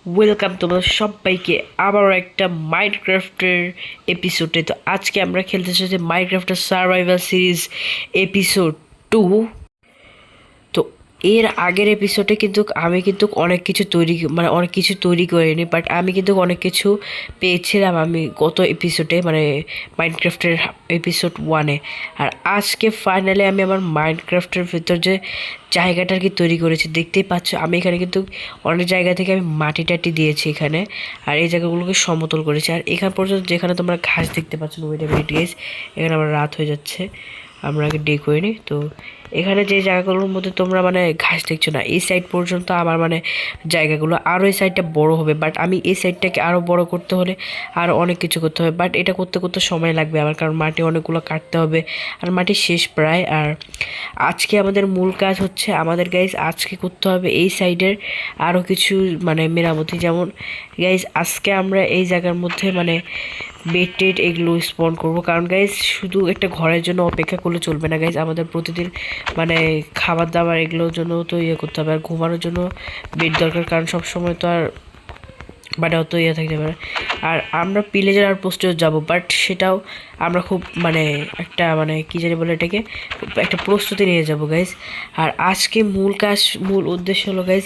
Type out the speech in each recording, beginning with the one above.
Welcome তোমাদের সবাইকে আবারও একটা মাইনক্রাফটের এপিসোডে। তো আজকে আমরা খেলতে চাইছি মাইনক্রাফটের সার্ভাইভাল সিরিজ এপিসোড 2। তো এর আগের এপিসোডে কিন্তু আমি কিন্তু অনেক কিছু অনেক কিছু তৈরি করিনি, বাট আমি কিন্তু অনেক কিছু পেয়েছিলাম আমি গত এপিসোডে, মানে মাইনক্রাফটের এপিসোড 1-এ। আর আজকে ফাইনালি আমি আমার মাইনক্রাফটের ভিতর যে জায়গাটা আর কি তৈরি করেছি, দেখতেই পাচ্ছ আমি এখানে কিন্তু অনেক জায়গা থেকে আমি মাটি টাটি দিয়েছি এখানে। আর এই জায়গাগুলোকে সমতল করেছি। আর এখান পর্যন্ত যেখানে তোমরা ঘাস দেখতে পাচ্ছ, এখানে আমার রাত হয়ে যাচ্ছে, আমরা আগে ডে করে নিই। তো এখানে যে জায়গাগুলোর মধ্যে তোমরা মানে ঘাস দেখছো না, এই সাইড পর্যন্ত আমার মানে জায়গাগুলো, আরও এই সাইডটা বড় হবে, বাট আমি এই সাইডটাকে আরও বড় করতে হলে আরও অনেক কিছু করতে হবে, বাট এটা করতে করতে সময় লাগবে আমার, কারণ মাটি অনেকগুলো কাটতে হবে আর মাটি শেষ প্রায়। আর আজকে আমাদের মূল কাজ হচ্ছে আমাদের গাইজ আজকে করতে হবে এই সাইডের আরও কিছু মানে মেরামতি। যেমন গাইজ আজকে আমরা এই জায়গার মধ্যে মানে বেড টেড এগুলো স্পন করবো, কারণ গাইজ শুধু একটা ঘরের জন্য অপেক্ষা করলে চলবে না গাইজ, আমাদের প্রতিদিন মানে খাবার দাবার এগুলোর জন্য তো ইয়ে করতে হবে, আর ঘুমানোর জন্য বেড দরকার, কারণ সব সময় তো আর মানে অত ইয়ে থাকতে পারে। আর আমরা পিলেজার আর পোস্টেও যাব, বাট সেটাও আমরা খুব মানে একটা মানে কী জানি বলে এটাকে, একটা প্রস্তুতি নিয়ে যাব গাইজ। আর আজকে মূল উদ্দেশ্য হলো গাইজ,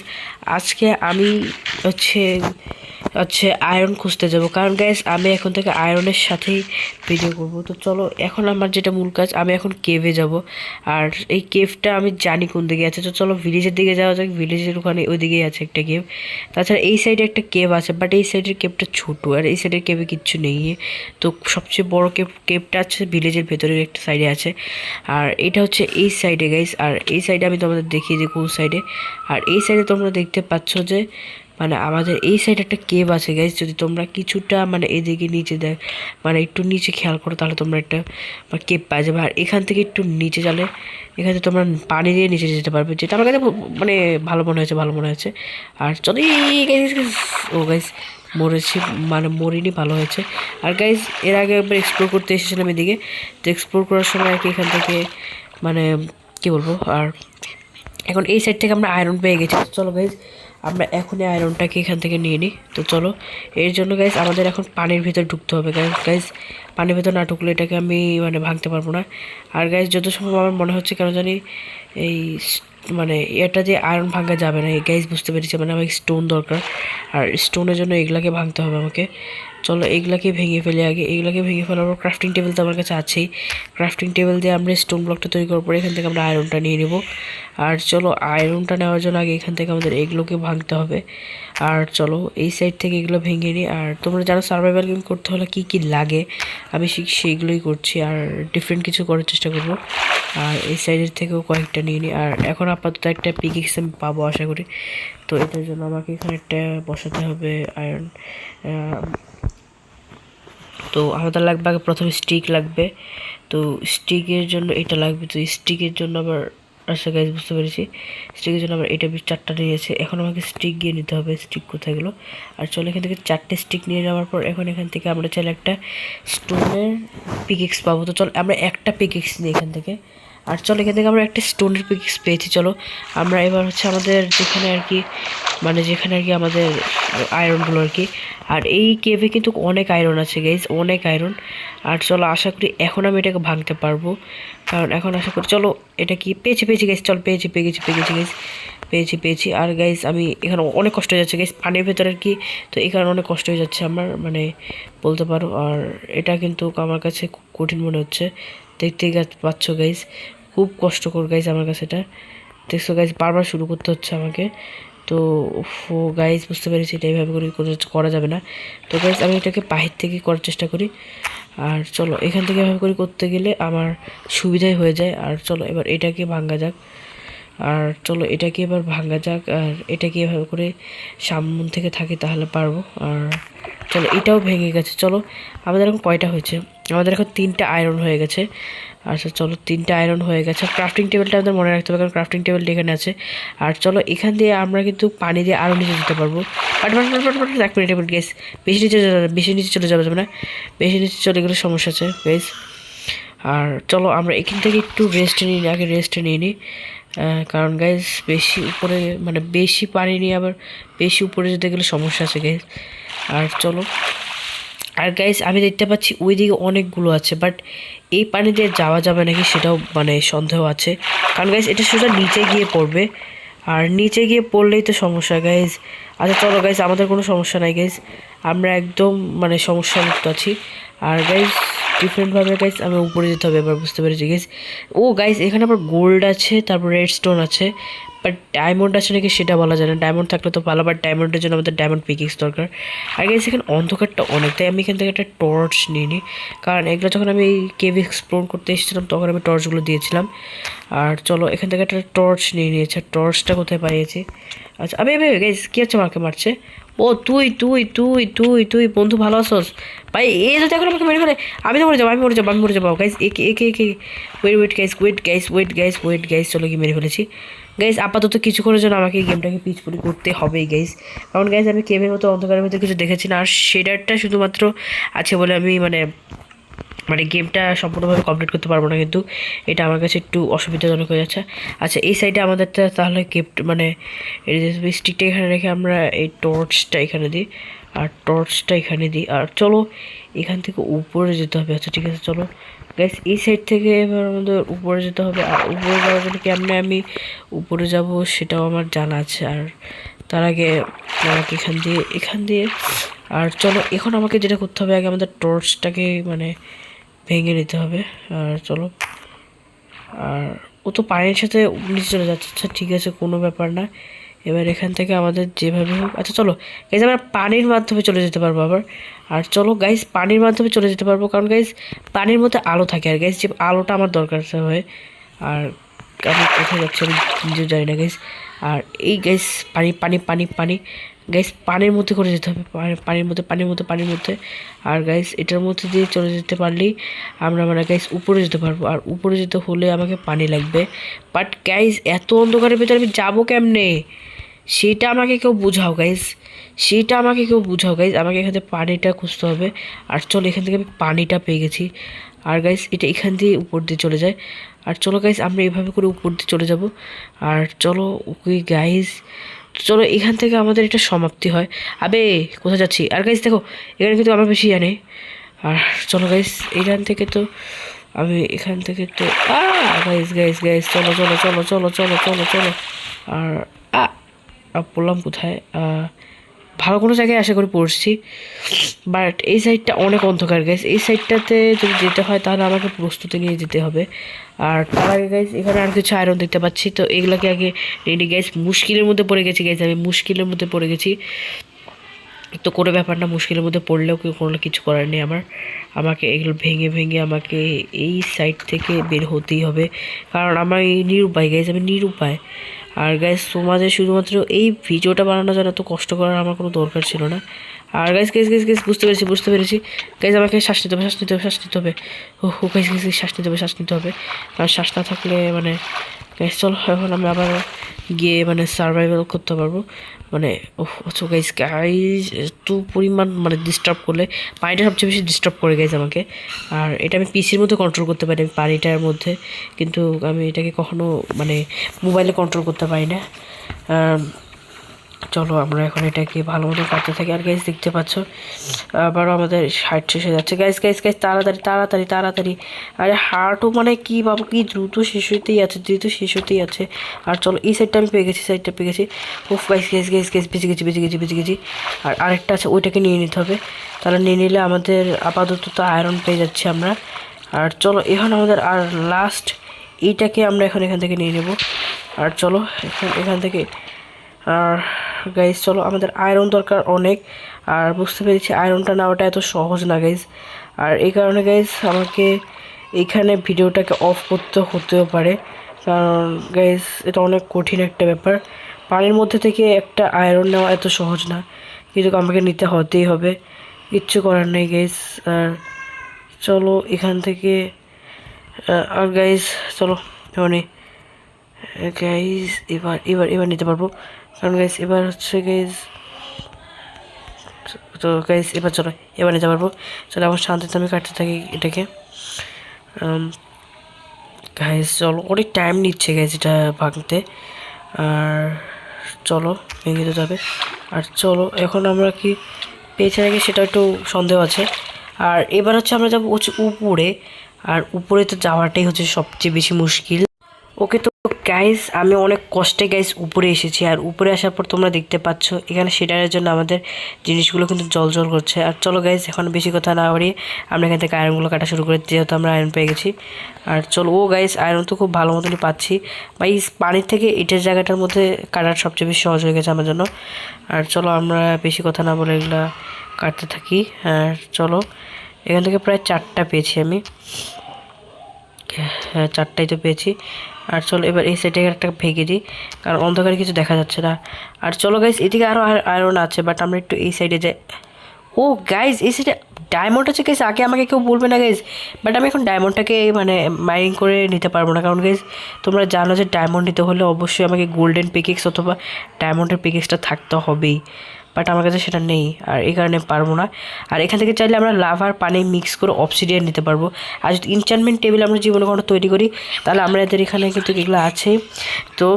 আজকে আমি হচ্ছে হচ্ছে আয়রন খুঁজতে যাব, কারণ গাইজ আমি এখন থেকে আয়রনের সাথেই ভিডিও করব। তো চলো এখন আমার যেটা মূল কাজ, আমি এখন কেভে যাব। আর এই কেভটা আমি জানি কোন দিকে আছে, তো চলো ভিলেজের দিকে যাওয়া যাক। ভিলেজের ওখানে ওই দিকেই আছে একটা কেভ। তাছাড়া এই সাইডে একটা কেভ আছে, বাট এই সাইডের কেভটা ছোটো, আর এই সাইডের কেভে কিচ্ছু নেই। তো সবচেয়ে বড় কেভটা আছে ভিলেজের ভেতরের একটা সাইডে আছে। আর এটা হচ্ছে এই সাইডে গাইজ। আর এই সাইডে আমি তোমাদের দেখিয়ে দিই কোন সাইডে। আর এই সাইডে তোমরা দেখতে পাচ্ছ যে মানে আমাদের এই সাইডে একটা কেভ আছে গাইজ। যদি তোমরা কিছুটা মানে এদিকে নিচে মানে একটু নিচে খেয়াল করো, তাহলে তোমরা একটা কেভ পাই যাবে। আর এখান থেকে একটু নিচে গেলে এখানে তোমরা পানি দিয়ে নিচে যেতে পারবে, যেটা আমার কাছে মানে ভালো মনে হয়েছে। আর চলো ও গাইজ মরেছি, মানে মরিনি, ভালো হয়েছে। আর গাইজ এর আগে একবার এক্সপ্লোর করতে এসেছিলাম এদিকে, তো এক্সপ্লোর করার সময় আর কি এখান থেকে মানে কী বলবো। আর এখন এই সাইড থেকে আমরা আয়রন পেয়ে গেছি। চলো গাইজ আমরা এখনই আয়রনটাকে এখান থেকে নিয়ে নিই। তো চলো এর জন্য গাইজ আমাদের এখন পানির ভিতর ঢুকতে হবে। গাইজ পানির ভিতর না ঢুকলে এটাকে আমি মানে ভাঙতে পারবো না। আর গাইজ যত সম্ভব আমার মনে হচ্ছে কেন জানি এই মানে এটা যে আয়রন ভাঙা যাবে না, এই গাইজ বুঝতে পেরেছি, মানে আমাকে স্টোন দরকার। আর স্টোনের জন্য এগুলাকে ভাঙতে হবে আমাকে। চলো এগুলাকে ভেঙে ফেলে আগে, এগুলাকে ভেঙে ফেলার পর ক্রাফটিং টেবিল তো আমার কাছে আছেই। ক্রাফটিং টেবিল দিয়ে আমরা স্টোন ব্লকটা তৈরি করার পর এখান থেকে আমরা আয়রনটা নিয়ে নেব। আর চলো আয়রনটা নেওয়ার জন্য আগে এখান থেকে আমাদের এগুলোকে ভাঙতে হবে। আর চলো এই সাইড থেকে এগুলো ভেঙে নিই। আর তোমরা জানো সার্ভাইভাল গেম করতে হলে কী কী লাগে, আমি সেইগুলোই করছি, আর ডিফারেন্ট কিছু করার চেষ্টা করবো। আর এই সাইডের থেকেও কয়েকটা নিয়ে নিই। আর এখন আপাতত একটা পিকেক্স আমি পাবো আশা করি। তো এটার জন্য আমাকে এখানে একটা বসাতে হবে আয়রন। তো আমাদের লাগবে আগে প্রথমে স্টিক লাগবে। তো স্টিকের জন্য এটা লাগবে। তো স্টিকের জন্য আবার আচ্ছা গাইজ বুঝতে পেরেছি, স্টিকের জন্য আবার এটা 4টা নিয়েছে। এখন আমাকে স্টিক গিয়ে নিতে হবে, স্টিক কোথায় গেলো। আর চলো এখান থেকে 4টে স্টিক নিয়ে যাওয়ার পর এখন এখান থেকে আমরা চাইলে একটা স্টোনের পিকেক্স পাবো। তো চলো আমরা একটা পিকেক্স নিই এখান থেকে। আর চলো এখান থেকে আমরা একটা স্টোনের পিকেক্স পেয়েছি। চলো আমরা এবার হচ্ছে আমাদের যেখানে আর কি মানে যেখানে আর কি আমাদের আয়রনগুলো আর কি। আর এই কেভে কিন্তু অনেক আয়রন আছে গাইজ, অনেক আয়রন। আর চলো আশা করি এখন আমি এটাকে ভাঙতে পারবো, কারণ এখন আশা করি চলো এটা কি পেয়েছি গাইজ। চল পেয়েছি গাইজ, পেয়েছি। আর গাইজ আমি এখানে অনেক কষ্ট হয়ে যাচ্ছে গাইজ, পানির ভেতরে আর কি। তো এখানে অনেক কষ্ট হয়ে যাচ্ছে আমার, মানে বলতে পারো। আর এটা কিন্তু আমার কাছে খুব কঠিন মনে হচ্ছে, দেখতেই পাচ্ছ গাইজ, খুব কষ্টকর গাইজ আমার কাছে এটা। দেখছো গাইজ বারবার শুরু করতে হচ্ছে আমাকে। তো গাইজ বুঝতে পেরেছি এটা এইভাবে করে করা যাবে না। তো গাইজ আমি এটাকে বাহির থেকে করার চেষ্টা করি। আর চলো এখান থেকে এভাবে করে করতে গেলে আমার সুবিধাই হয়ে যায়। আর চলো এবার এটাকে ভাঙা যাক। আর চলো এটাকে এবার ভাঙা যাক। আর এটাকে এভাবে করে সামন থেকে থাকে তাহলে পারবো। আর চলো এটাও ভেঙে গেছে। চলো আমাদের এখন কয়টা হয়েছে, আমাদের এখন 3টা আয়রন হয়ে গেছে। আচ্ছা চলো 3টা আয়রন হয়ে গেছে। ক্রাফটিং টেবিলটা আমাদের মনে রাখতে হবে, কারণ ক্রাফটিং টেবিলটা এখানে আছে। আর চলো এখান দিয়ে আমরা কিন্তু পানি দিয়ে আরও নিচে যেতে পারবো। বাট 1 মিনিট গ্যাস, বেশি নিচে চলে যাবে না, বেশি নিচে চলে গেলে সমস্যা আছে গ্যাস। আর চলো আমরা এখান থেকে একটু রেস্ট নিই, আগে রেস্ট নিয়ে নিই। কারণ গাইজ বেশি উপরে মানে বেশি পানি নিয়ে আবার বেশি উপরে যেতে গেলে সমস্যা আছে গাইজ। আর চলো, আর গাইজ আমি দেখতে পাচ্ছি ওইদিকে অনেকগুলো আছে, বাট এই পানি দিয়ে যাওয়া যাবে নাকি সেটাও মানে সন্দেহ আছে, কারণ গাইজ এটা সোজা নিচে গিয়ে পড়বে, আর নিচে গিয়ে পড়লেই তো সমস্যা গাইজ। আচ্ছা চলো গাইজ, আমাদের কোনো সমস্যা নাই গাইজ, আমরা একদম মানে সমস্যা মুক্ত আছি। আর গাইজ ডিফারেন্টভাবে গাইজ আমি উপরে যেতে হবে, এবার বুঝতে পেরেছি গাইজ। ও গাইজ এখানে আবার গোল্ড আছে, তারপর রেড স্টোন আছে, বাট ডায়মন্ড আছে নাকি সেটা বলা যায় না। ডায়মন্ড থাকলে তো ভালো, বাট ডায়মন্ডের জন্য আমাদের ডায়মন্ড পিকিক্স দরকার। আর গাইজ এখানে অন্ধকারটা অনেক, তাই আমি এখান থেকে একটা টর্চ নিয়ে নিই, কারণ এগুলো যখন আমি কেভ এক্সপ্লোর করতে এসেছিলাম তখন আমি টর্চগুলো দিয়েছিলাম। আর চলো এখান থেকে একটা টর্চ নিয়ে নিয়েছে, টর্চটা কোথায় পাইয়েছি? আচ্ছা আবে আবে গাইজ কী হচ্ছে, আমাকে মারছে? ও তুই তুই তুই তুই তুই বন্ধু ভালো আছোস ভাই? এই যদি এখন আমাকে মেরে ফেলে আমি তো মরে যাবো, আমি মরে যাবো গাইজ। একে একে একে ওয়েট গাইজ, চলো কি মেরে ফেলেছি গাইজ। আপাতত কিছুক্ষণের জন্য আমাকে এই গেমটাকে পিচপুরি করতে হবেই গাইজ, কারণ গাইজ আমি কেভের মতো অন্ধকারের মধ্যে কিছু দেখেছি না, আর শেডারটা শুধুমাত্র আছে বলে আমি মানে মানে গেমটা সম্পূর্ণভাবে কমপ্লিট করতে পারবো না, কিন্তু এটা আমার কাছে একটু অসুবিধাজনক হয়ে যাচ্ছে। আচ্ছা এই সাইডে আমাদের তাহলে গিফট মানে এই যে স্টিকটা এখানে রেখে আমরা এই টর্চটা এখানে দিই, আর টর্চটা এখানে দিই, আর চলো এখান থেকে উপরে যেতে হবে। আচ্ছা ঠিক আছে চলো গাইস, এই সাইড থেকে এবার আমাদের উপরে যেতে হবে, আর উপরে যাওয়ার জন্য কেমনে আমি উপরে যাব সেটাও আমার জানা আছে। আর তার আগে আমাকে এখান দিয়ে আর চলো এখন আমাকে যেটা করতে হবে, আগে আমাদের টর্চটাকে মানে ভেঙে নিতে হবে। আর চলো, আর ও তো পানির সাথে নিচে চলে যাচ্ছে, আচ্ছা ঠিক আছে কোনো ব্যাপার না। এবার এখান থেকে আমাদের যেভাবে হোক, আচ্ছা চলো গাইজ আমরা পানির মাধ্যমে চলে যেতে পারবো আবার। আর চলো গাইজ পানির মাধ্যমে চলে যেতে পারবো, কারণ গাইজ পানির মধ্যে আলো থাকে, আর গাইজ যে আলোটা আমার দরকার হয়। আর আমি কোথায় যাচ্ছি আমি নিজেও জানি না গাইজ। আর এই গাইজ পানি পানি পানি পানি গাইজ পানির মধ্যে করে যেতে হবে, পানির মধ্যে। আর গাইজ এটার মধ্যে দিয়ে চলে যেতে পারলেই আমরা মানে গাইজ উপরে যেতে পারবো, আর উপরে যেতে হলে আমাকে পানি লাগবে। বাট গাইজ এত অন্ধকারের ভেতরে আমি যাবো কেমনে সেটা আমাকে কেউ বোঝাও গাইজ, আমাকে এখান থেকে পানিটা খুঁজতে হবে। আর চলো এখান থেকে আমি পানিটা পেয়ে গেছি, আর গাইজ এটা এখান দিয়ে উপর দিয়ে চলে যায়। আর চলো গাইজ আমরা এইভাবে করে উপর দিয়ে চলে যাব। আর চলো ওকে গাইজ, চলো এখান থেকে আমাদের এটা সমাপ্তি হয়। আবে কোথায় যাচ্ছি? আর গাইজ দেখো এখানে কিন্তু আমার বেশি জানে। আর চলো গাইজ এখান থেকে তো গাইজ চলো। আর বললাম কোথায়, ভালো কোনো জায়গায় আশা করি পড়ছি, বাট এই সাইডটা অনেক অন্ধকার গাইজ। এই সাইডটাতে যদি যেতে হয় তাহলে আমাকে প্রস্তুতি নিয়ে যেতে হবে। আর তার আগে গাইজ এখানে আর কিছু আয়রন দেখতে পাচ্ছি, তো এগুলোকে আগে রেডি গাইজ। মুশকিলের মধ্যে পড়ে গেছি গাইজ, আমি মুশকিলের মধ্যে পড়ে গেছি, তো কোনো ব্যাপার না, মুশকিলের মধ্যে পড়লেও কোনো কিছু করার নেই আমার। আমাকে এগুলো ভেঙে ভেঙে আমাকে এই সাইড থেকে বের হতেই হবে, কারণ আমার এই নিরুপায় গাইজ, আমি নিরুপায়। আর গাইজ তোমাদের শুধুমাত্র এই ভিডিওটা বানানোর জন্য এত কষ্ট করার আমার কোনো দরকার ছিল না। আর গাইজ বুঝতে পেরেছি গাইজ, আমাকে শ্বাস নিতে হবে। ও গাইজ শ্বাস নিতে হবে, কারণ শ্বাস না থাকলে মানে গাইজ চলো এখন আমি আবার গিয়ে মানে সার্ভাইভাল করতে পারবো। মানে আচ্ছা গাইজ এত পরিমাণ মানে ডিস্টার্ব করলে পানিটা সবচেয়ে বেশি ডিস্টার্ব করে গাইজ আমাকে। আর এটা আমি পিসির মধ্যে কন্ট্রোল করতে পারি আমি পানিটার মধ্যে, কিন্তু আমি এটাকে কখনো মানে মোবাইলে কন্ট্রোল করতে পারি না। চলো আমরা এখন এটাকে ভালো মতো কাটতে থাকি। আর গাইজ দেখতে পাচ্ছ আবারও আমাদের হার্ট শেষ হয়ে যাচ্ছে গাইজ। তাড়াতাড়ি। আরে হার্টও মানে কি বাবু কি দ্রুত শেষ হতেই আছে। আর চলো এই সাইডটা আমি পেয়ে গেছি। উফ গাইজ বেঁচে গেছি। আর আরেকটা আছে ওইটাকে নিয়ে নিতে হবে, তাহলে নিয়ে নিলে আমাদের আপাতত তো আয়রন পেয়ে যাচ্ছি আমরা। আর চলো এখন আমাদের আর লাস্ট এইটাকে আমরা এখান থেকে নিয়ে নেব। আর চলো এখান থেকে আর গাইজ চলো আমাদের আয়রন দরকার অনেক, আর বুঝতে পেরেছি আয়রনটা নেওয়াটা এত সহজ না গাইজ। আর এই কারণে গাইজ আমাকে এইখানে ভিডিওটাকে অফ করতে হতেও পারে, কারণ গাইজ এটা অনেক কঠিন একটা ব্যাপার। পানির মধ্যে থেকে একটা আয়রন নেওয়া এত সহজ না, কিন্তু আমাকে নিতে হতেই হবে, কিচ্ছু করার নেই গাইজ। আর চলো এখান থেকে আর গাইজ চলো মানে গাইজ এবার নিতে পারবো, কারণ গাইজ এবার হচ্ছে গাইজ তো গাইজ এবার নিতে পারবো। চলো আমার শান্তিতে আমি কাটতে থাকি এটাকে। গাইস চলো, অনেক টাইম নিচ্ছে গাইস এটা ভাঙতে। আর চলো, ভেঙে তো যাবে। আর চলো এখন আমরা কি পেয়েছে নাকি সেটা একটু সন্দেহ আছে। আর এবার হচ্ছে আমরা যাবো হচ্ছে উপরে। আর উপরে তো যাওয়াটাই হচ্ছে সবচেয়ে বেশি মুশকিল। ওকে তো গাইস, আমি অনেক কষ্টে গাইস উপরে এসেছি। আর উপরে আসার পর তোমরা দেখতে পাচ্ছ এখানে সেটার জন্য আমাদের জিনিসগুলো কিন্তু জল জল করছে। আর চলো গাইস, এখন বেশি কথা না বাড়িয়ে আমরা এখান থেকে আয়রনগুলো কাটা শুরু করি, যেহেতু আমরা আয়রন পেয়ে গেছি। আর চলো, ও গাইস আয়রন তো খুব ভালো মতনই পাচ্ছি। বা এই পানির থেকে এটার জায়গাটার মধ্যে কাটার সবচেয়ে বেশি সহজ হয়ে গেছে আমার জন্য। আর চলো আমরা বেশি কথা না বলে এগুলা কাটতে থাকি। আর চলো, এখান থেকে প্রায় 4টা পেয়েছি আমি। হ্যাঁ, 4টাই তো পেয়েছি। আর চলো এবার এই সাইডে একটা ভেঙে দিই, কারণ অন্ধকারে কিছু দেখা যাচ্ছে না। আর চলো গাইস, এদিকে আরও আয়রন আছে, বাট আমরা একটু এই সাইডে যাই। ও গাইস, এই সাইডে ডায়মন্ড আছে গাইস। আগে আমাকে কেউ বলবে না গাইস, বাট আমি এখন ডায়মন্ডটাকে মানে মাইনিং করে নিতে পারবো না, কারণ গাইস তোমরা জানো যে ডায়মন্ড নিতে হলে অবশ্যই আমাকে গোল্ডেন পিকেক্স অথবা ডায়মন্ডের পিকেক্সটা থাকতে হবেই। বাট আমার কাছে সেটা নেই, আর এই কারণে পারবো না। আর এখান থেকে চাইলে আমরা লাভার পানি মিক্স করে অবসিডিয়ান নিতে পারবো। আর যদি ইনচান্টমেন্ট টেবিল আমরা জীবনে কোনো তৈরি করি, তাহলে আমাদের এখানে কিন্তু এগুলো আছে। তো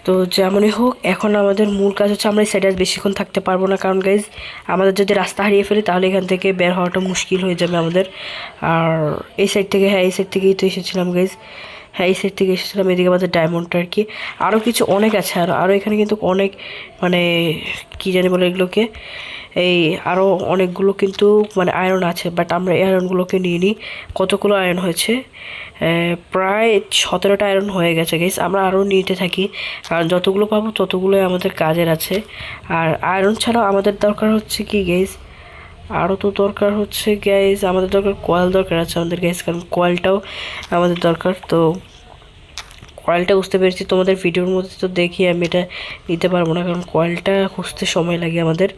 তো যেমনই হোক, এখন আমাদের মূল কাজ হচ্ছে আমরা এই সাইডে বেশিক্ষণ থাকতে পারবো না, কারণ গাইজ আমাদের যদি রাস্তা হারিয়ে ফেলি তাহলে এখান থেকে বের হওয়াটা মুশকিল হয়ে যাবে আমাদের। আর এই সাইড থেকে, হ্যাঁ এই সাইড থেকেই তো এসেছিলাম গাইজ। হ্যাঁ এই সাইড থেকে এসেছিলাম, এদিকে আমাদের ডায়মন্ডটা আর কি। আরও কিছু অনেক আছে, আরও এখানে কিন্তু অনেক মানে কী জানি বলে এগুলোকে, এই আরও অনেকগুলো কিন্তু মানে আয়রন আছে, বাট আমরা এই আয়রনগুলোকে নিয়ে নিই। কতগুলো আয়রন হয়েছে? প্রায় 17টা আয়রন হয়ে গেছে গাইস। আমরা আরও নিতে থাকি, কারণ যতগুলো পাবো ততগুলোই আমাদের কাজের আছে। আর আয়রন ছাড়াও আমাদের দরকার হচ্ছে কি গাইস, আরও তো দরকার হচ্ছে গ্যাস, আমাদের দরকার কয়েল দরকার আছে আমাদের গ্যাস, কারণ কয়েলটাও আমাদের দরকার। তো কয়েলটা বুঝতে পেরেছি, তোমাদের ভিডিওর মধ্যে তো দেখি আমি এটা নিতে পারবো না, কারণ কয়েলটা খুঁজতে সময় লাগে আমাদের।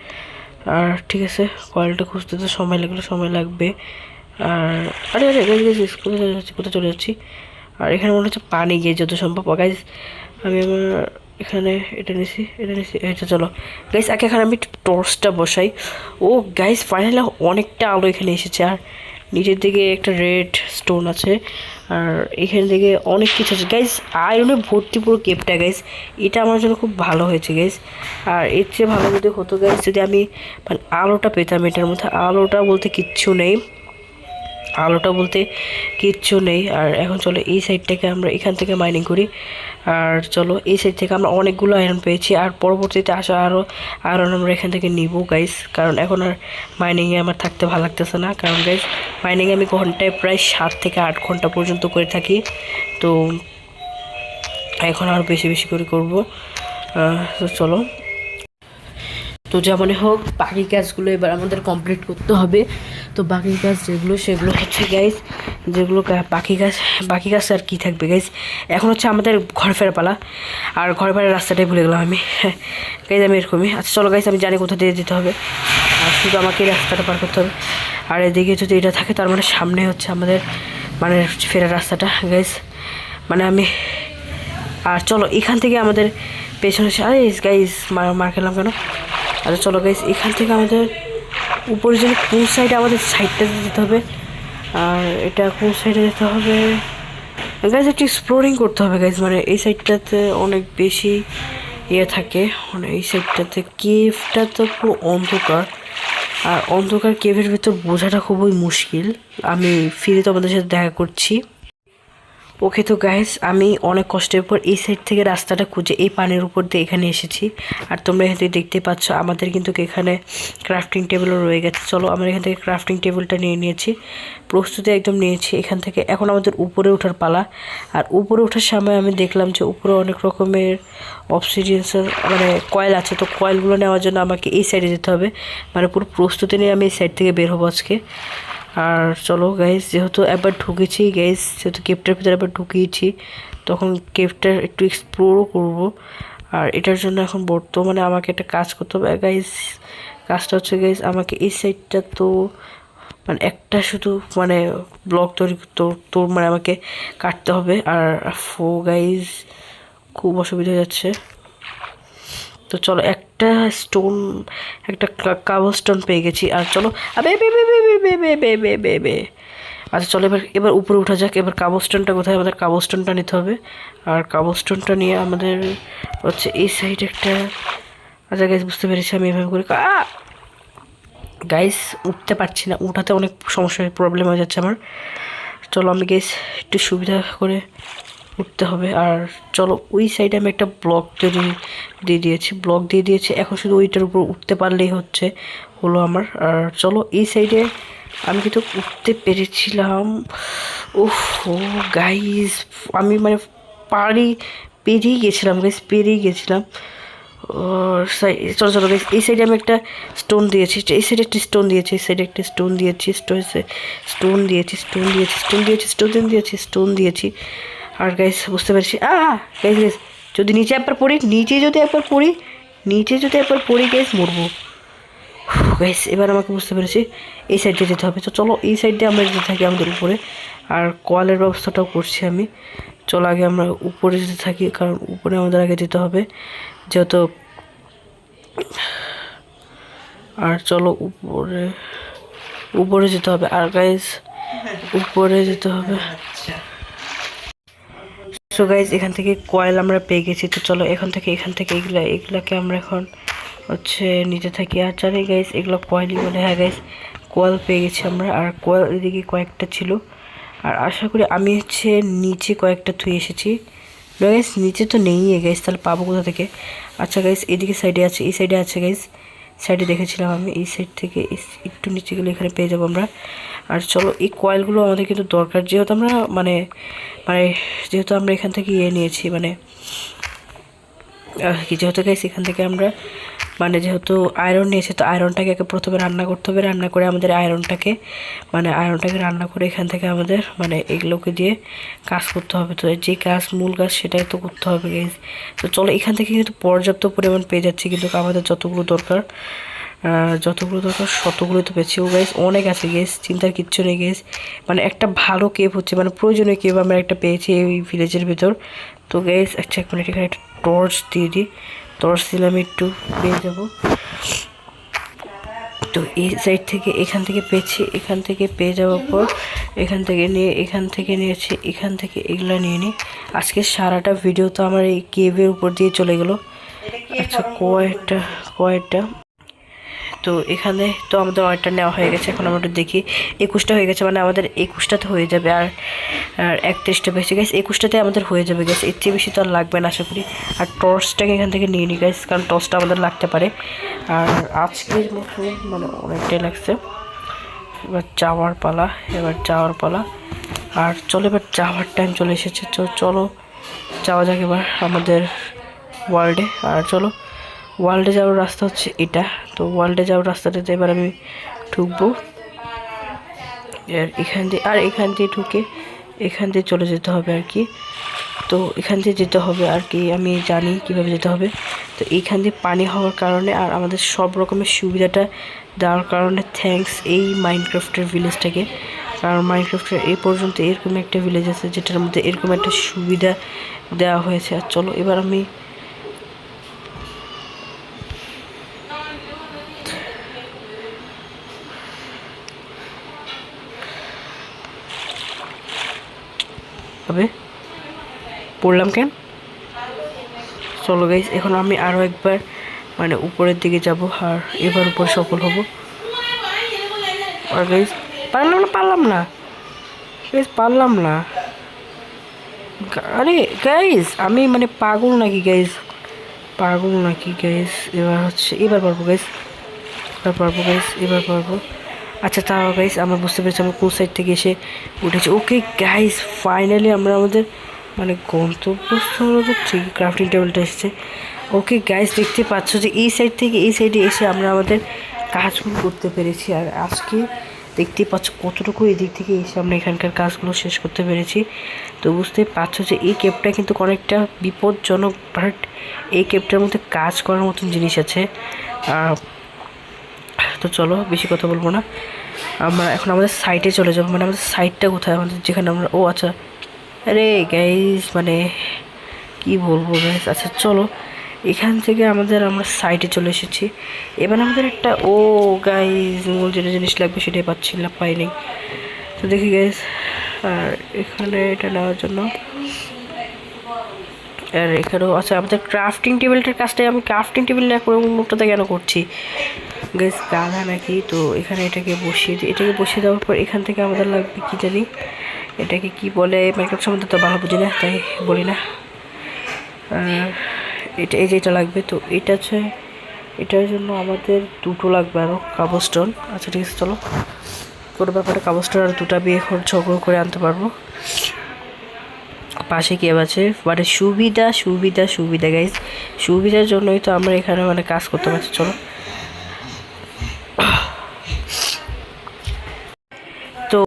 আর ঠিক আছে, কয়েলটা খুঁজতে তো সময় লাগবে। আর আরে আরে গাইজ, কোথায় চলে যাচ্ছি? আর এখানে মনে হচ্ছে পানি গিয়ে যত সম্ভব গাইজ। আমি আমার এখানে এটা নিছি। এটা চলো গাইজ, এখানে আমি টর্চটা বসাই। ও গাইজ, ফাইনালি অনেকটা আলো এখানে এসেছে। আর নিচের দিকে একটা রেড স্টোন আছে, আর এখান থেকে অনেক কিছু আছে গাইজ। আয়রনে ভর্তি পুরো কেপটা গাইজ, এটা আমার জন্য খুব ভালো হয়েছে গাইজ। আর এর চেয়ে ভালো যদি হতো গাইজ, যদি আমি মানে আলোটা পেতাম এটার মধ্যে। আলোটা বলতে কিচ্ছু নেই, আর এখন চলো এই সাইডটাকে আমরা এখান থেকে মাইনিং করি। আর চলো এই সাইড থেকে আমরা অনেকগুলো আয়রন পেয়েছি, আর পরবর্তীতে আসা আরও আয়রন আমরা এখান থেকে নিব গাইস, কারণ এখন আর মাইনিংয়ে আমার থাকতে ভালো লাগতেছে না। কারণ গাইস মাইনিংয়ে আমি ঘন্টায় প্রায় 7 থেকে 8 ঘন্টা পর্যন্ত করে থাকি, তো এখন আর বেশি বেশি করে করবো। তো চলো, তো যেমনই হোক বাকি কাজগুলো এবার আমাদের কমপ্লিট করতে হবে। তো বাকি কাজ সেগুলো হচ্ছে গাইজ, যেগুলো বাকি কাজ আর কি থাকবে গাইজ। এখন হচ্ছে আমাদের ঘর ফেরা পালা। আর ঘর ফেরার রাস্তাটাই ভুলে গেলাম আমি, গাইজ আমি এরকমই। আচ্ছা চলো গাইজ, আমি জানি কোথা দিয়ে যেতে হবে, আর শুধু আমাকে এই রাস্তাটা পার করতে হবে। আর এদিকে যদি এটা থাকে তার মানে সামনে হচ্ছে আমাদের মানে ফেরার রাস্তাটা গাইজ। মানে আমি, আর চলো এখান থেকে আমাদের পেছনে, আরে গাইজ মার খেলাম কেন? আচ্ছা চলো গাইজ, এখান থেকে আমাদের উপরে যে কোন সাইডে আমাদের সাইডটাতে যেতে হবে। আর এটা কোন সাইডে যেতে হবে গাইজ, একটু এক্সপ্লোরিং করতে হবে গাইজ। মানে এই সাইডটাতে অনেক বেশি ইয়ে থাকে, মানে এই সাইডটাতে কেভটা তো পুরো অন্ধকার, আর অন্ধকার কেভের ভেতর বোঝাটা খুবই মুশকিল। আমি ফিরে তোমাদের সাথে দেখা করছি। ওকে তো গাইস, আমি অনেক কষ্টের পর এই সাইড থেকে রাস্তাটা খুঁজে এই পানির উপর দিয়ে এখানে এসেছি। আর তোমরা এখান থেকে দেখতে পাচ্ছ আমাদের কিন্তু এখানে ক্রাফটিং টেবিলও রয়ে গেছে। চলো আমরা এখান থেকে ক্রাফটিং টেবিলটা নিয়ে নিয়েছি, প্রস্তুতি একদম নিয়েছি এখান থেকে। এখন আমাদের উপরে ওঠার পালা। আর উপরে ওঠার সময় আমি দেখলাম যে উপরে অনেক রকমের অবসিডিয়ান্সের মানে কয়েল আছে, তো কয়েলগুলো নেওয়ার জন্য আমাকে এই সাইডে যেতে হবে। মানে পুরো প্রস্তুতি নিয়ে আমি এই সাইড থেকে বের হবো আজকে। আর চলো গাইজ, যেহেতু একবার ঢুকেছি গাইজ, যেহেতু কেভটার ভিতরে একবার ঢুকিয়েছি, তখন কেভটার একটু এক্সপ্লোরও করব। আর এটার জন্য এখন বর্তমানে আমাকে একটা কাজ করতে হবে গাইজ। কাজটা হচ্ছে গাইজ, আমাকে এই সাইডটা তো মানে একটা শুধু মানে ব্লক তৈরি তো মানে আমাকে কাটতে হবে। আর গাইজ খুব অসুবিধা হয়ে যাচ্ছে। তো চলো একটা কাবল স্টোন পেয়ে গেছি। আর চলো আবে বে বে বে বে বে বে বে বে বে বে আচ্ছা চলো এবার এবার উপরে উঠা যাক। এবার কাবস্টোনটা কোথায়, আমাদের কাবস্টোনটা নিতে হবে। আর কাবস্টোনটা নিয়ে আমাদের হচ্ছে এই সাইডে একটা, আচ্ছা গাইস বুঝতে পেরেছি আমি এভাবে করে গাইস উঠতে পারছি না, উঠাতে অনেক সমস্যা প্রবলেম হয়ে যাচ্ছে আমার। চলো আমি গাইস একটু সুবিধা করে উঠতে হবে। আর চলো ওই সাইডে আমি একটা ব্লক দিয়ে দিয়েছি, এখন শুধু ওইটার উপর উঠতে পারলেই হলো আমার। আর চলো এই সাইডে আমি কিন্তু উঠতে পেরেছিলাম। ওহ গাইস আমি মানে পেরিয়ে গেছিলাম। চলো চলো গাইস এই সাইডে আমি একটা স্টোন দিয়েছি, এই সাইডে একটা স্টোন দিয়েছি, এই সাইডে একটা স্টোন দিয়েছি। আর গাইস বুঝতে পারছি গাইস গাইস যদি নিচে একবার পড়ি গাইস মরবো। গাইস এবার আমাকে বুঝতে পেরেছি এই সাইড দিয়ে যেতে হবে। তো চলো এই সাইড দিয়ে আমরা যেতে থাকি আমাদের উপরে। আর কলের ব্যবস্থাটাও করছি আমি। চলো আগে আমরা উপরে যেতে থাকি, কারণ উপরে আমাদের আগে যেতে হবে যেহেতু। আর চলো উপরে যেতে হবে। আর গাইস উপরে যেতে হবে। সো গাইজ এখান থেকে কয়েল আমরা পেয়ে গেছি। তো চলো এখান থেকে এগুলাকে আমরা এখন নিতে থাকি। আর জানি গাইজ এগুলো কয়েলই বলে। হ্যাঁ গাইজ কয়েল পেয়ে গেছি আমরা। আর কয়েল এদিকে কয়েকটা ছিল। আর আশা করি আমি নিচে কয়েকটা থুয়ে এসেছি। গাইজ নিচে তো নেই গাইজ, তাহলে পাবো কোথা থেকে? আচ্ছা গাইজ এদিকে সাইডে আছে, এই সাইডে আছে গাইজ, সাইডে দেখেছিলাম আমি। এই সাইড থেকে একটু নিচে গেলে এখানে পেয়ে যাবো আমরা। আর চলো এই কয়েলগুলো আমাদের কিন্তু দরকার, যেহেতু আমরা মানে যেহেতু আমরা এখান থেকে নিয়েছি যেহেতু গাইস এখান থেকে আমরা যেহেতু আয়রন নিয়েছি, তো আয়রনটাকে প্রথমে রান্না করতে হবে। রান্না করে আমাদের আয়রনটাকে রান্না করে এখান থেকে আমাদের এগুলোকে দিয়ে কাজ করতে হবে। তো যে মূল কাজ সেটাই তো করতে হবে গাইস। তো চলো এখান থেকে কিন্তু পর্যাপ্ত পরিমাণ পেয়ে যাচ্ছি, কিন্তু আমাদের যতগুলো দরকার ততগুলো তো পেয়েছি। ও গাইস অনেক আছে গেস, চিন্তার কিচ্ছু নেই গেস। একটা ভালো কেভ হচ্ছে, প্রয়োজনীয় কেভ আমরা একটা পেয়েছি এই ভিলেজের ভিতর। তো গাইস আচ্ছা এক মিনিট এখানে একটা টর্চ দিয়ে দিই, টর্চ দিলে আমি একটু পেয়ে যাব। তো এই সাইড থেকে এখান থেকে পেয়েছি, এখান থেকে পেয়ে যাওয়ার পর এখান থেকে নিয়েছি, এখান থেকে এগুলো নিয়ে নিই। আজকে সারাটা ভিডিও তো আমার এই কেভের উপর দিয়ে চলে গেল। আচ্ছা কয়েকটা তো এখানে তো আমাদের অর্ডারটা নেওয়া হয়ে গেছে। এখন আমরা দেখি 21টা হয়ে গেছে, আমাদের 21টাতে হয়ে যাবে। আর 31টা বেশি গ্যাস, 21টাতে আমাদের হয়ে যাবে গ্যাস, এর চেয়ে বেশি তো আর লাগবে না আশা করি। আর টর্চটাকে এখান থেকে নিয়ে নিই গ্যাস, কারণ টর্চটা আমাদের লাগতে পারে। আর আজকের মতো অনেকটাই লাগছে। এবার যাওয়ার পালা। আর চলো এবার যাওয়ার টাইম চলে এসেছে। তো চলো যাওয়া যাক এবার আমাদের ওয়ার্ল্ডে। আর চলো ওয়ার্ল্ডে যাওয়ার রাস্তা হচ্ছে এটা। তো ওয়ার্ল্ডে যাওয়ার রাস্তাটাতে এবার আমি ঢুকবো। এখান দিয়ে ঢুকে এখান দিয়ে চলে যেতে হবে আর কি। তো এখান দিয়ে যেতে হবে আর কি, আমি জানি কিভাবে যেতে হবে। তো এইখান দিয়ে পানি হওয়ার কারণে আর আমাদের সব রকমের সুবিধাটা দেওয়ার কারণে থ্যাঙ্কস এই মাইনক্রাফটের ভিলেজটাকে। কারণ মাইনক্রাফটের এই পর্যন্ত এরকম একটা ভিলেজ আছে যেটার মধ্যে এরকম একটা সুবিধা দেওয়া হয়েছে। আর চলো এবার আমি পড়লাম কেন। চলো গাইস এখন আমি আরও একবার উপরের দিকে যাব, আর এবার উপরে সফল হব। আর গাইস পারলাম না আরে গাইস আমি পাগল নাকি গাইস এবার পারবো গাইস, এবার পারবো। আচ্ছা তাও গাইস আমরা বুঝতে পেরেছি আমরা কোন সাইড থেকে এসে উঠেছি। ওকে গাইস ফাইনালি আমরা আমাদের গন্তব্যস্থল ঠিক ক্রাফটিং টেবিলটা এসেছে। ওকে গাইস দেখতে পাচ্ছ যে এই সাইড থেকে এই সাইডে এসে আমরা আমাদের কাজগুলো করতে পেরেছি। আর আজকে দেখতে পাচ্ছ কতটুকু এদিক থেকে এসে আমরা এখানকার কাজগুলো শেষ করতে পেরেছি। তো বুঝতে পারছো যে এই কেপটা কিন্তু অনেকটা বিপজ্জনক, বাট এই কেপটার মধ্যে কাজ করার মতন জিনিস আছে। তো চলো বেশি কথা বলবো না, আমরা এখন আমাদের সাইটে চলে যাবো। আমাদের সাইটটা কোথায়, আমাদের যেখানে আমরা আচ্ছা আরে গাইস কি বলবো গাইস। আচ্ছা চলো এখান থেকে আমরা সাইটে চলে এসেছি। এবার আমাদের একটা গাইস মূল যেটা জিনিস লাগবে সেটাই পাইনি। তো দেখি গাইস, আর এখানে এটা নেওয়ার জন্য, আর এখানেও আচ্ছা আমাদের ক্রাফটিং টেবিলটার কাজটাই আমি ক্রাফটিং টেবিল না করে মুখটাতে কেন করছি গাইস, গাধা নাকি। তো এখানে এটাকে বসিয়ে দিই, এটাকে বসিয়ে দেওয়ার পর এখান থেকে আমাদের লাগবে কি জানি, এটাকে কি বলে মাইক্রোফোন সম্বন্ধে তো ভালো বুঝি না তাই বলি না। এটা এই যে এটা লাগবে, তো এটা হচ্ছে এটার জন্য আমাদের দুটো লাগবে আরও কাবস্টোন। আচ্ছা ঠিক আছে চলো, কোনো ব্যাপারে কাবস্টোন আর দুটা বিয়ে এখন ঝগড়ো করে আনতে পারবো। পাশে কি আছে মানে সুবিধা সুবিধা সুবিধা গাইজ, সুবিধার জন্যই তো আমরা এখানে মানে কাজ করতে পারছি। চলো তো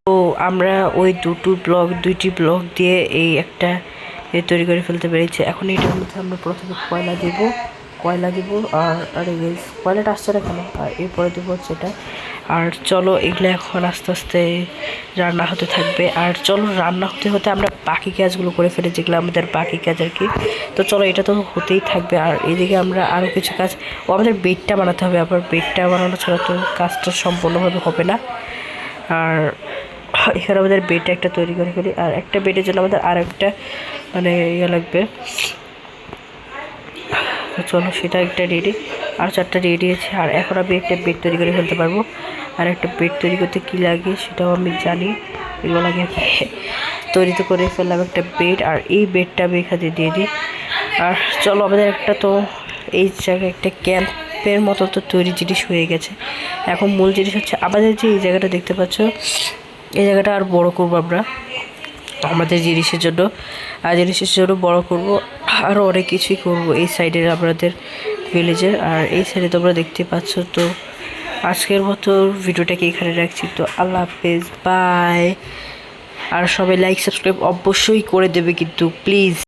আমরা ওই দুইটি ব্লক দিয়ে এই একটা তৈরি করে ফেলতে পেরেছি। এখন এটার মধ্যে আমরা প্রথমে কয়লা দিব আর আরে গাইজ কয়লাটা আসছে না কেন, আর এরপরে দেবো হচ্ছে এটা। আর চলো এগুলো এখন আস্তে আস্তে রান্না হতে থাকবে, আর চলো রান্না হতে হতে আমরা বাকি কাজগুলো করে ফেলি যেগুলো আমাদের বাকি কাজ আর কি। তো চলো এটা তো হতেই থাকবে, আর এদিকে আমরা আরও কিছু কাজ, আমাদের বেডটা বানাতে হবে, আবার বেডটা বানানো ছাড়া তো কাজটা সম্পূর্ণভাবে হবে না। আর এখানে আমাদের বেডটা একটা তৈরি করে ফেলি, আর একটা বেডের জন্য আমাদের আর একটা মানে ইয়ে লাগবে। চলো সেটা একটা রেডি, আর 4টা রেডি আছে। আর এখন আমি একটা বেড তৈরি করে ফেলতে পারবো, আর একটা বেড তৈরি করতে কী লাগে সেটাও আমি জানি, এগুলো লাগে তৈরি তো করে ফেললাম একটা বেড, আর এই বেডটা আমি এখানে দিয়ে দিই। আর চলো আমাদের একটা তো এই জায়গায় একটা ক্যাম্পের মতো তো তৈরি জিনিস হয়ে গেছে। এখন মূল জিনিস হচ্ছে আমাদের যে এই জায়গাটা দেখতে পাচ্ছ, এই জায়গাটা আর বড় করবো আমরা আমাদের জিনিসের জন্য বড় করব, আরও অনেক কিছুই করব এই সাইডের আমাদের ভিলেজের। আর এই সাইডে তোমরা দেখতে পাচ্ছ। তো আজকের মতো ভিডিওটাকে এখানে রাখছি, তো আল্লাহ হাফেজ, বাই। আর সবাই লাইক সাবস্ক্রাইব অবশ্যই করে দেবে কিন্তু প্লিজ।